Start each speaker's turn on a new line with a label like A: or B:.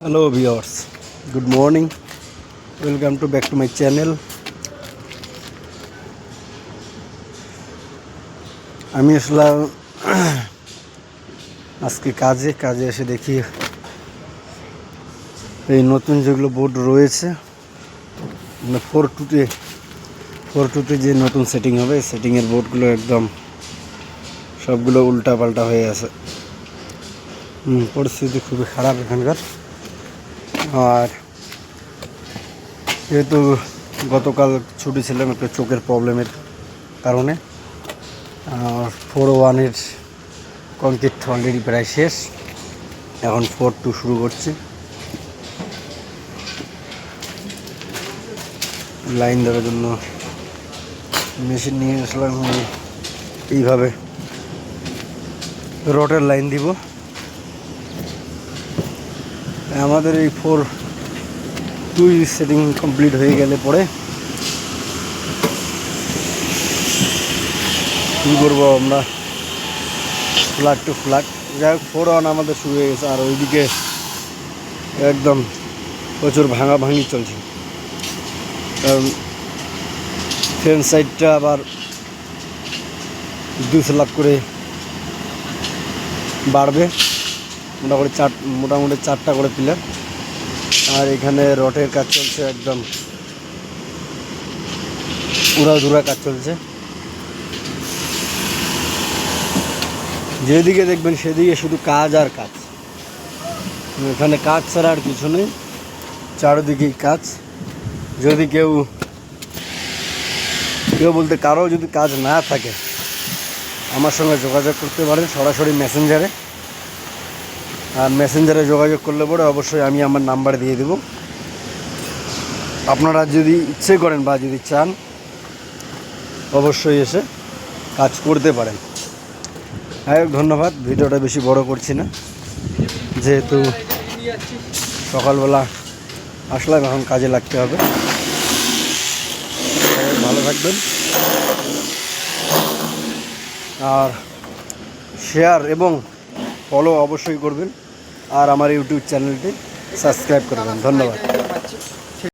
A: Hello viewers, good morning. Welcome to back to my channel. আমি আসলাম আজকে কাজে এসে দেখি এই নতুন যেগুলো বোর্ড রয়েছে মানে 4.2 যে নতুন সেটিং হবে সেটিংয়ের বোর্ডগুলো একদম সবগুলো উল্টা পাল্টা হয়ে আছে। পরিস্থিতি খুবই খারাপ এখানকার। আর যেহেতু গতকাল ছুটি ছিলাম একটা চোখের প্রবলেমের কারণে, 4.1-এর কংক্রিট অলরেডি প্রায় শেষ, এখন 4.2 শুরু করছি। লাইন দেওয়ার জন্য মেশিন নিয়ে আসলাম, এইভাবে রডের লাইন দিব। আমাদের এই 4.2 সেটিং কমপ্লিট হয়ে গেলে পরে কী করবো আমরা, ফ্ল্যাট টু ফ্ল্যাট, যাই হোক 4.1 আমাদের শুরু হয়ে গেছে। আর ওইদিকে একদম প্রচুর ভাঙাভাঙি চলছে, কারণ ফ্রেন সাইডটা আবার 200 লাখ করে বাড়বে, মোটামুটি 4টা করে পিলার। আর এখানে রডের কাজ চলছে, একদম উড়াধুরা কাজ চলছে। যেদিকে দেখবেন সেদিকে শুধু কাজ আর কাজ, এখানে কাজ ছাড়া আর কিছু নেই, চারদিকেই কাজ। যদি কেউ বলতে কারো যদি কাজ না থাকে আমার সঙ্গে যোগাযোগ করতে পারেন সরাসরি মেসেঞ্জারে। আর মেসেঞ্জারে যোগাযোগ করলে পরে অবশ্যই আমি আমার নাম্বার দিয়ে দেব। আপনারা যদি ইচ্ছে করেন বা যদি চান অবশ্যই এসে কাজ করতে পারেন। ধন্যবাদ। ভিডিওটা বেশি বড় করছি না, যেহেতু সকালবেলা আসলাম, এখন কাজে লাগতে হবে। ভালো থাকবেন আর শেয়ার এবং ফলো অবশ্যই করবেন, আর আমার ইউটিউব চ্যানেলটি সাবস্ক্রাইব করবেন। ধন্যবাদ।